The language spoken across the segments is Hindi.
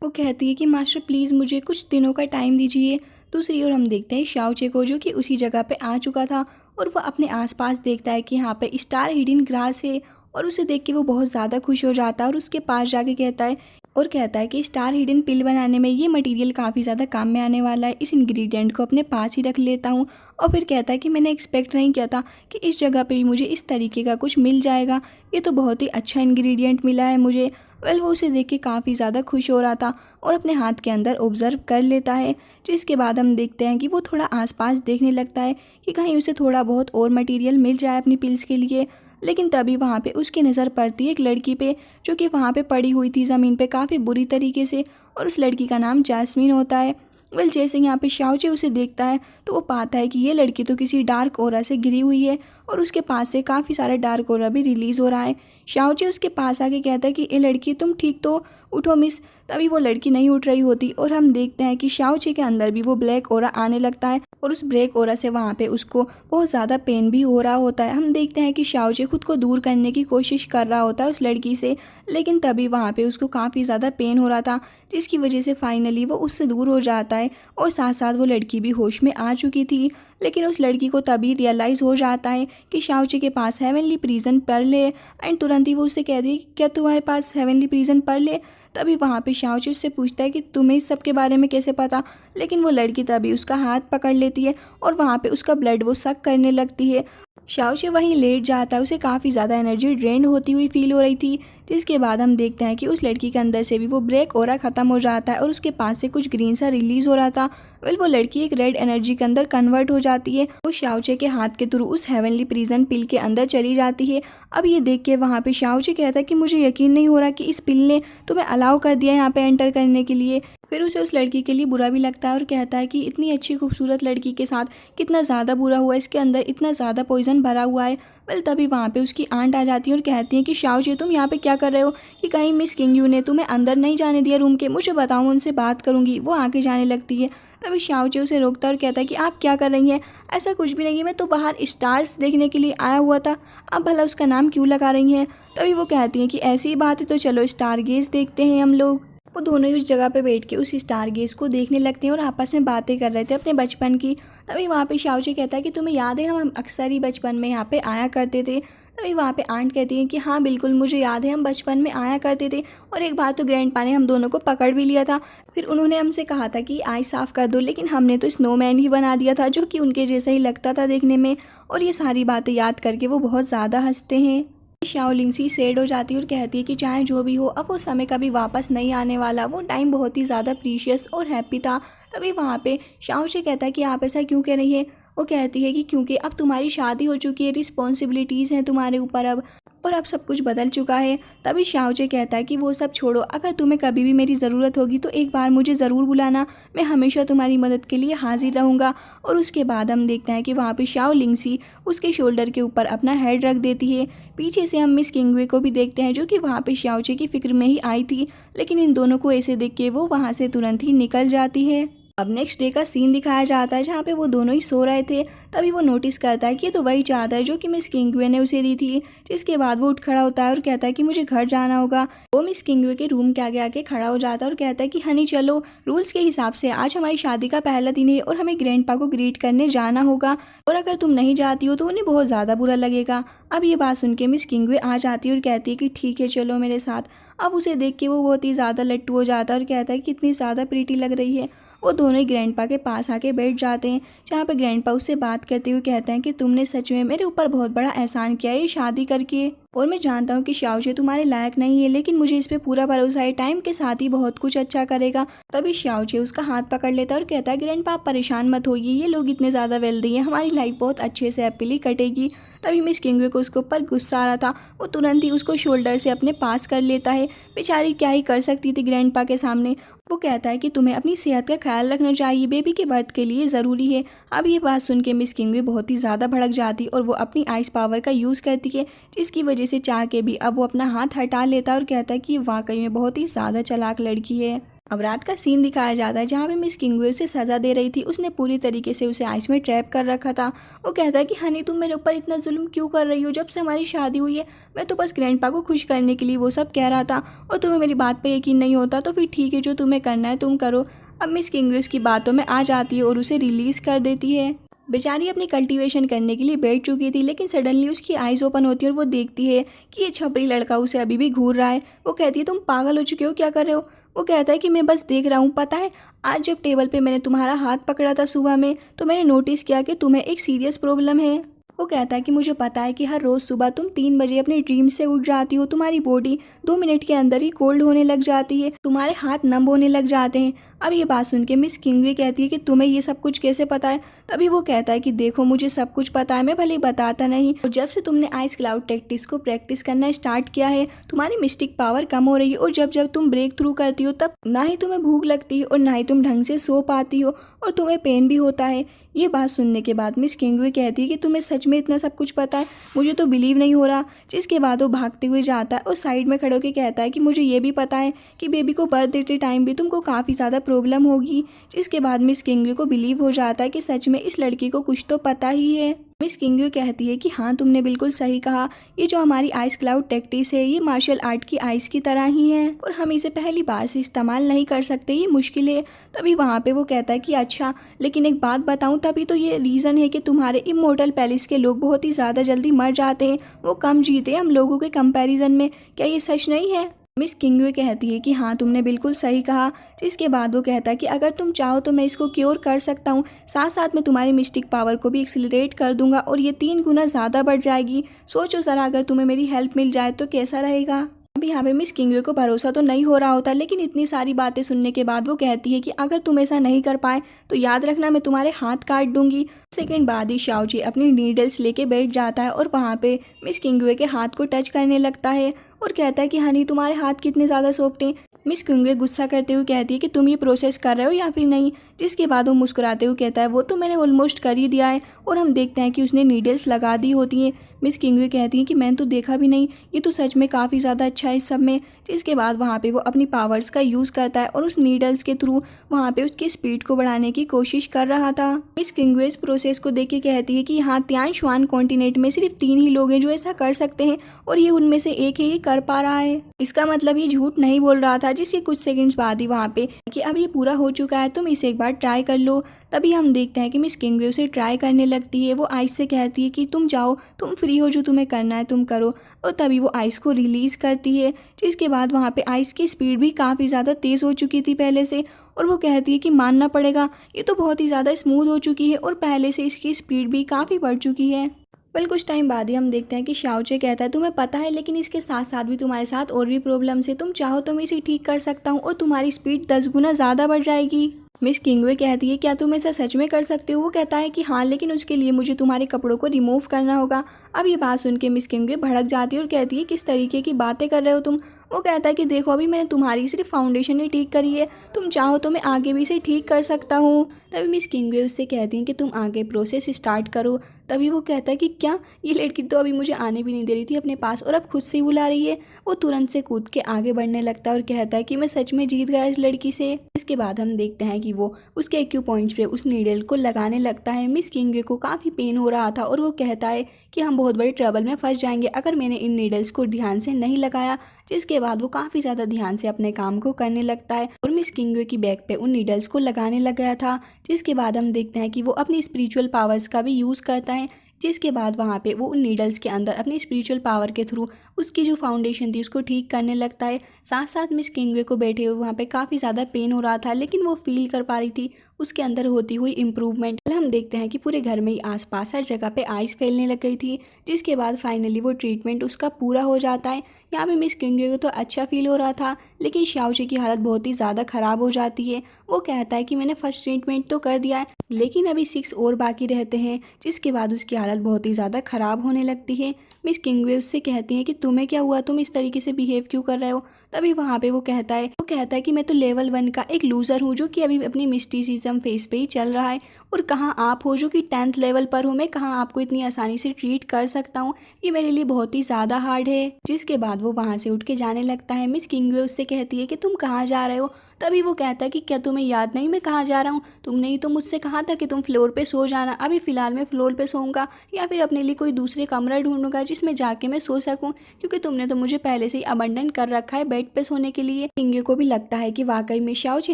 वो कहती है कि मास्टर प्लीज़ मुझे कुछ दिनों का टाइम दीजिए। दूसरी ओर हम देखते हैं शाओचे को, जो कि उसी जगह पे आ चुका था और वो अपने आसपास देखता है कि यहाँ पे स्टार हिडन ग्रास है और उसे देख के वो बहुत ज़्यादा खुश हो जाता है और उसके पास जाके कहता है कि स्टार हिडन पिल बनाने में ये मटेरियल काफ़ी ज़्यादा काम में आने वाला है, इस इंग्रेडिएंट को अपने पास ही रख लेता हूँ। और फिर कहता है कि मैंने एक्सपेक्ट नहीं किया था कि इस जगह पे भी मुझे इस तरीके का कुछ मिल जाएगा, ये तो बहुत ही अच्छा इंग्रेडिएंट मिला है मुझे। वो उसे देख के काफ़ी ज़्यादा खुश हो रहा था और अपने हाथ के अंदर ऑब्ज़र्व कर लेता है। जिसके बाद हम देखते हैं कि वो थोड़ा आसपास देखने लगता है कि कहीं उसे थोड़ा बहुत और मटेरियल मिल जाए अपनी पिल्स के लिए। लेकिन तभी वहाँ पे उसकी नज़र पड़ती है एक लड़की पे, जो कि वहाँ पे पड़ी हुई थी ज़मीन पे काफ़ी बुरी तरीके से, और उस लड़की का नाम जैस्मीन होता है। जैसे यहाँ पे शाओचे उसे देखता है तो वो पाता है कि ये लड़की तो किसी डार्क ओरा से घिरी हुई है और उसके पास से काफ़ी सारा डार्क ओरा भी रिलीज़ हो रहा है। शाओचे उसके पास आके कहता है कि ए लड़की तुम ठीक तो, उठो मिस। तभी वो लड़की नहीं उठ रही होती और हम देखते हैं कि शाओचे के अंदर भी वो ब्लैक ओरा आने लगता है और उस ब्लैक ओरा से वहाँ पे उसको बहुत ज़्यादा पेन भी हो रहा होता है। हम देखते हैं कि शाओचे खुद को दूर करने की कोशिश कर रहा होता है उस लड़की से, लेकिन तभी वहाँ पे उसको काफ़ी ज़्यादा पेन हो रहा था, जिसकी वजह से फाइनली वो उससे दूर हो जाता है और साथ साथ वो लड़की भी होश में आ चुकी थी। लेकिन उस लड़की को तभी रियलाइज़ हो जाता है कि शाओचे के पास हेवनली प्रिजन पर्ल है एंड तुरंत ही वो उससे कह दी क्या तुम्हारे पास हेवनली प्रिजन पर्ल है। तभी वहाँ पे शाओचे उससे पूछता है कि तुम्हें इस सब के बारे में कैसे पता, लेकिन वो लड़की तभी उसका हाथ पकड़ लेती है और वहाँ पे उसका ब्लड वो सक करने लगती है। शाओचे वहीं लेट जाता है, उसे काफ़ी ज़्यादा एनर्जी ड्रेन होती हुई फील हो रही थी। जिसके बाद हम देखते हैं कि उस लड़की के अंदर से भी वो ब्लैक ओरा ख़त्म हो जाता है और उसके पास से कुछ ग्रीन सा रिलीज़ हो रहा था। वो लड़की एक रेड एनर्जी के अंदर कन्वर्ट हो जाती है। वो शाओचे के हाथ के थ्रू उस हेवनली प्रिजन पिल के अंदर चली जाती है। अब ये देख के वहाँ पे शाओचे कहता है कि मुझे यकीन नहीं हो रहा कि इस पिल ने तुम्हें अलाउ कर दिया यहाँ पे एंटर करने के लिए। फिर उसे उस लड़की के लिए बुरा भी लगता है और कहता है कि इतनी अच्छी खूबसूरत लड़की के साथ कितना ज़्यादा बुरा हुआ, इसके अंदर इतना ज़्यादा पॉइजन भरा हुआ है। तभी वहाँ पे उसकी आंट आ जाती है और कहती है कि शाओचे तुम यहाँ पे क्या कर रहे हो, कि कहीं मिस किंगयू ने तुम्हें अंदर नहीं जाने दिया रूम के, मुझे बताओ मैं उनसे बात करूँगी। वो आके जाने लगती है। तभी शाओचे उसे रोकता है और कहता है कि आप क्या कर रही हैं, ऐसा कुछ भी नहीं है, मैं तो बाहर स्टार्स देखने के लिए आया हुआ था, आप भला उसका नाम क्यों लगा रही हैं। तभी वो कहती हैं कि ऐसी ही बात है तो चलो स्टार गेज देखते हैं हम लोग। वो दोनों ही उस जगह पे बैठ के उस स्टार गेज को देखने लगते हैं और आपस में बातें कर रहे थे अपने बचपन की। तभी वहाँ पे शाओचे कहता है कि तुम्हें याद है हम अक्सर ही बचपन में यहाँ पे आया करते थे। तभी वहाँ पे आंट कहती है कि हाँ बिल्कुल मुझे याद है, हम बचपन में आया करते थे और एक बार तो ग्रैंडपा ने हम दोनों को पकड़ भी लिया था। फिर उन्होंने हमसे कहा था कि आई साफ़ कर दो, लेकिन हमने तो स्नोमैन ही बना दिया था जो कि उनके जैसा ही लगता था देखने में। और ये सारी बातें याद करके वो बहुत ज़्यादा हंसते हैं। शाओलिंग सी सैड हो जाती है और कहती है कि चाहे जो भी हो अब वो समय कभी वापस नहीं आने वाला, वो टाइम बहुत ही ज़्यादा प्रीशियस और हैप्पी था। तभी वहाँ पे शाओचे कहता है कि आप ऐसा क्यों कह रही है। वो कहती है कि क्योंकि अब तुम्हारी शादी हो चुकी है, रिस्पॉन्सिबिलिटीज़ हैं तुम्हारे ऊपर अब, और अब सब कुछ बदल चुका है। तभी शाओचे कहता है कि वो सब छोड़ो, अगर तुम्हें कभी भी मेरी ज़रूरत होगी तो एक बार मुझे ज़रूर बुलाना, मैं हमेशा तुम्हारी मदद के लिए हाजिर रहूँगा। और उसके बाद हम देखते हैं कि वहाँ पे शाओलिंग सी उसके शोल्डर के ऊपर अपना हेड रख देती है। पीछे से हम मिस किंगवे को भी देखते हैं जो कि वहाँ पे शाओचे की फिक्र में ही आई थी, लेकिन इन दोनों को ऐसे देख के वो वहाँ से तुरंत ही निकल जाती है। अब नेक्स्ट डे का सीन दिखाया जाता है जहाँ पे वो दोनों ही सो रहे थे। तभी वो नोटिस करता है कि ये तो वही चादर जो कि मिस किंगवे ने उसे दी थी। जिसके बाद वो उठ खड़ा होता है और कहता है कि मुझे घर जाना होगा। वो मिस किंगवे के रूम के आगे आके खड़ा हो जाता है और कहता है कि हनी चलो, रूल्स के हिसाब से आज हमारी शादी का पहला दिन है और हमें ग्रैंडपा को ग्रीट करने जाना होगा, और अगर तुम नहीं जाती हो तो उन्हें बहुत ज़्यादा बुरा लगेगा। अब ये बात सुन के मिस किंगवे आ जाती है और कहती है कि ठीक है चलो मेरे साथ। अब उसे देख के वो बहुत ही ज़्यादा लट्टू हो जाता है और कहता है कि कितनी ज़्यादा प्रीटी लग रही है। वो दोनों ही ग्रैंडपा के पास आके बैठ जाते हैं, जहाँ पे ग्रैंडपा उससे बात करते हुए कहते हैं कि तुमने सच में मेरे ऊपर बहुत बड़ा एहसान किया है ये शादी करके, और मैं जानता हूँ कि शाओचे तुम्हारे लायक नहीं है, लेकिन मुझे इस पे पूरा भरोसा है, टाइम के साथ ही बहुत कुछ अच्छा करेगा। तभी शाओचे उसका हाथ पकड़ लेता है और कहता है ग्रैंडपा आप परेशान मत होइए, ये लोग इतने ज़्यादा वेल्दी हैं, हमारी लाइफ बहुत अच्छे से हैप्पीली कटेगी। तभी मिस किंगवे को उसके ऊपर गुस्सा आ रहा था, वो तुरंत ही उसको शोल्डर से अपने पास कर लेता है। बेचारी क्या ही कर सकती थी ग्रैंडपा के सामने। वो कहता है कि तुम्हें अपनी सेहत का ख्याल रखना चाहिए, बेबी के बर्थ के लिए ज़रूरी है। अब ये बात सुन के मिस किंगवे बहुत ही ज़्यादा भड़क जाती और वो अपनी आइस पावर का यूज़ करती है, जिसकी वजह से चाह के भी अब वो अपना हाथ हटा लेता और कहता है कि वाकई में बहुत ही ज़्यादा चालाक लड़की है। अब रात का सीन दिखाया जाता है जहाँ पे मिस किंगवे उसे सज़ा दे रही थी। उसने पूरी तरीके से उसे आइस में ट्रैप कर रखा था। वो कहता है कि हनी तुम मेरे ऊपर इतना जुल्म क्यों कर रही हो? जब से हमारी शादी हुई है मैं तो बस ग्रैंडपा को खुश करने के लिए वो सब कह रहा था और तुम्हें मेरी बात पे यकीन नहीं होता तो फिर ठीक है, जो तुम्हें करना है तुम करो। अब मिस किंगवे उसकी बातों में आ जाती है और उसे रिलीज़ कर देती है। बेचारी अपनी कल्टीवेशन करने के लिए बैठ चुकी थी, लेकिन सडनली उसकी आइज़ ओपन होती है और वो देखती है कि ये छपरी लड़का उसे अभी भी घूर रहा है। वो कहती है तुम पागल हो चुके हो, क्या कर रहे हो? वो कहता है कि मैं बस देख रहा हूँ। पता है आज जब टेबल पे मैंने तुम्हारा हाथ पकड़ा था सुबह में तो मैंने नोटिस किया कि तुम्हें एक सीरियस प्रॉब्लम है। वो कहता है कि मुझे पता है कि हर रोज़ सुबह तुम 3 बजे अपने ड्रीम से उठ जाती हो, तुम्हारी बॉडी 2 मिनट के अंदर ही कोल्ड होने लग जाती है, तुम्हारे हाथ नम होने लग जाते हैं। अब ये बात सुन के मिस किंगवे कहती है कि तुम्हें ये सब कुछ कैसे पता है? तभी वो कहता है कि देखो मुझे सब कुछ पता है, मैं भले बताता नहीं। और जब से तुमने आइस क्लाउड टैक्टिक्स को प्रैक्टिस करना स्टार्ट किया है तुम्हारी मिस्टिक पावर कम हो रही है और जब जब तुम ब्रेक थ्रू करती हो तब ना ही तुम्हें भूख लगती है और ना ही तुम ढंग से सो पाती हो और तुम्हें पेन भी होता है। ये बात सुनने के बाद मिस किंगवे कहती है कि तुम्हें सच में इतना सब कुछ पता है, मुझे तो बिलीव नहीं हो रहा। जिसके बाद वो भागते हुए जाता है और साइड में खड़े होकर कहता है कि मुझे ये भी पता है कि बेबी को बर्थ देते टाइम भी तुमको काफ़ी ज़्यादा प्रॉब्लम होगी। जिसके बाद मिस किंगवे को बिलीव हो जाता है कि सच में इस लड़की को कुछ तो पता ही है। मिस किंगवे कहती है कि हाँ तुमने बिल्कुल सही कहा, ये जो हमारी आइस क्लाउड टैक्टिक्स है ये मार्शल आर्ट की आइस की तरह ही है और हम इसे पहली बार से इस्तेमाल नहीं कर सकते, ये मुश्किल है। तभी वहाँ पे वो कहता है कि अच्छा लेकिन एक बात बताऊँ, तभी तो ये रीज़न है कि तुम्हारे इमोर्टल पैलेस के लोग बहुत ही ज़्यादा जल्दी मर जाते हैं, वो कम जीते हम लोगों के कंपैरिजन में, क्या ये सच नहीं है? मिस किंगवे कहती है कि हाँ तुमने बिल्कुल सही कहा। जिसके बाद वो कहता है कि अगर तुम चाहो तो मैं इसको क्योर कर सकता हूँ, साथ साथ मैं तुम्हारी मिस्टिक पावर को भी एक्सिलरेट कर दूंगा और ये 3 गुना ज़्यादा बढ़ जाएगी। सोचो सर अगर तुम्हें मेरी हेल्प मिल जाए तो कैसा रहेगा? अभी यहाँ पे मिस किंगवे को भरोसा तो नहीं हो रहा होता, लेकिन इतनी सारी बातें सुनने के बाद वो कहती है कि अगर तुम ऐसा नहीं कर पाए तो याद रखना मैं तुम्हारे हाथ काट दूंगी। सेकंड बाद ही शाओजी अपनी नीडल्स लेके बैठ जाता है और वहाँ पे मिस किंगवे के हाथ को टच करने लगता है और कहता है कि हनी तुम्हारे हाथ कितने ज़्यादा सॉफ्ट हैं। मिस किंगवे गुस्सा करते हुए कहती है कि तुम ये प्रोसेस कर रहे हो या फिर नहीं। जिसके बाद वो मुस्कुराते हुए कहता है वो तो मैंने ऑलमोस्ट कर ही दिया है और हम देखते हैं कि उसने नीडल्स लगा दी होती हैं। मिस किंगवे कहती है कि मैंने तो देखा भी नहीं, ये तो सच में काफ़ी ज़्यादा अच्छा है इस सब में। जिसके बाद वहाँ पे वो अपनी पावर्स का यूज़ करता है और उस नीडल्स के थ्रू वहाँ पे उसकी स्पीड को बढ़ाने की कोशिश कर रहा था। मिस किंगवे इस प्रोसेस को देख के कहती है कि हाँ तियानशुआन कॉन्टिनेंट में सिर्फ 3 ही लोग हैं जो ऐसा कर सकते हैं और ये उनमें से एक ही कर पा रहा है। इसका मतलब ये झूठ नहीं बोल रहा था। जिसके कुछ सेकंड्स बाद ही वहाँ पे कि अब ये पूरा हो चुका है, तुम इसे एक बार ट्राई कर लो। तभी हम देखते हैं कि मिस किंगवे उसे ट्राई करने लगती है। वो आइस से कहती है कि तुम जाओ, तुम फ्री हो, जो तुम्हें करना है तुम करो। और तभी वो आइस को रिलीज़ करती है। जिसके बाद वहाँ पे आइस की स्पीड भी काफ़ी ज़्यादा तेज़ हो चुकी थी पहले से और वो कहती है कि मानना पड़ेगा ये तो बहुत ही ज़्यादा स्मूथ हो चुकी है और पहले से इसकी स्पीड भी काफ़ी बढ़ चुकी है। वेल कुछ टाइम बाद ही हम देखते हैं कि शाओचे कहता है तुम्हें पता है लेकिन इसके साथ साथ भी तुम्हारे साथ और भी प्रॉब्लम्स है, तुम चाहो तो मैं इसे ठीक कर सकता हूँ और तुम्हारी स्पीड 10 गुना ज़्यादा बढ़ जाएगी। मिस किंगवे कहती है क्या तुम ऐसा सच में कर सकते हो? वो कहता है कि हाँ लेकिन उसके लिए मुझे तुम्हारे कपड़ों को रिमूव करना होगा। अब ये बात सुन के मिस किंगवे भड़क जाती है और कहती है किस तरीके की बातें कर रहे हो तुम? वो कहता है कि देखो अभी मैंने तुम्हारी सिर्फ फाउंडेशन ही ठीक करी है, तुम चाहो तो मैं आगे भी इसे ठीक कर सकता हूँ। तभी मिस किंगवे उससे कहती हैं कि तुम आगे प्रोसेस स्टार्ट करो। तभी वो कहता है कि क्या, ये लड़की तो अभी मुझे आने भी नहीं दे रही थी अपने पास और अब खुद से ही बुला रही है। वो तुरंत से कूद के आगे बढ़ने लगता है और कहता है कि मैं सच में जीत गया इस लड़की से। इसके बाद हम देखते हैं कि वो उसके एक्यू पॉइंट्स पे उस नीडल को लगाने लगता है। मिस किंगवे को काफ़ी पेन हो रहा था और वो कहता है कि हम बहुत बड़े ट्रबल में फंस जाएंगे अगर मैंने इन नीडल्स को ध्यान से नहीं लगाया। जिसके बाद वो काफ़ी ज़्यादा ध्यान से अपने काम को करने लगता है और मिस किंगवे की बैक पे उन नीडल्स को लगाने लग गया था। जिसके बाद हम देखते हैं कि वो अपनी स्पिरिचुअल पावर्स का भी यूज़ करता है। जिसके बाद वहाँ पे वो उन नीडल्स के अंदर अपनी स्पिरिचुअल पावर के थ्रू उसकी जो फाउंडेशन थी उसको ठीक करने लगता है। साथ साथ मिस किंगवे को बैठे हुए वहाँ पे काफ़ी ज़्यादा पेन हो रहा था लेकिन वो फील कर पा रही थी उसके अंदर होती हुई इम्प्रूवमेंट। हम देखते हैं कि पूरे घर में ही आसपास हर जगह पे आइस फैलने लग गई थी। जिसके बाद फाइनली वो ट्रीटमेंट उसका पूरा हो जाता है। यहाँ पे मिस किंगवे को तो अच्छा फील हो रहा था लेकिन शाओचे की हालत बहुत ही ज़्यादा ख़राब हो जाती है। वो कहता है कि मैंने फर्स्ट ट्रीटमेंट तो कर दिया है लेकिन अभी 6 और बाकी रहते हैं। जिसके बाद उसकी हालत बहुत ही ज़्यादा ख़राब होने लगती है। मिस किंगवे उससे कहती हैं कि तुम्हें क्या हुआ, तुम इस तरीके से बिहेव क्यों कर रहे हो? तभी वहाँ पे वो कहता है कि मैं तो लेवल 1 का एक लूज़र हूँ जो कि अभी अपनी मिस्टिसिज्म फेस पे ही चल रहा है, और कहाँ आप हो जो कि 10th लेवल पर हो, मैं कहाँ आपको इतनी आसानी से ट्रीट कर सकता हूँ, ये मेरे लिए बहुत ही ज़्यादा हार्ड है। जिसके बाद वो वहाँ से उठ के जाने लगता है। मिस किंगवे उससे कहती है कि तुम कहाँ जा रहे हो। तभी वो कहता है कि क्या तुम्हें याद नहीं मैं कहाँ जा रहा हूँ, तुमने ही तो मुझसे कहा था कि तुम फ्लोर पे सो जाना। अभी फ़िलहाल मैं फ्लोर पे सोऊंगा या फिर अपने लिए कोई दूसरे कमरा ढूंढूंगा जिसमें जाके मैं सो सकूं, क्योंकि तुमने तो मुझे पहले से ही अबंडन कर रखा है बेड पे सोने के लिए। किंगे को भी लगता है कि वाकई में शाओची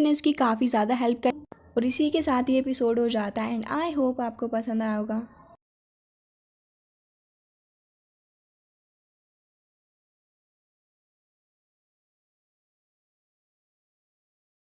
ने उसकी काफ़ी ज़्यादा हेल्प कर, और इसी के साथ ये एपिसोड हो जाता है। एंड आई होप आपको पसंद आया होगा।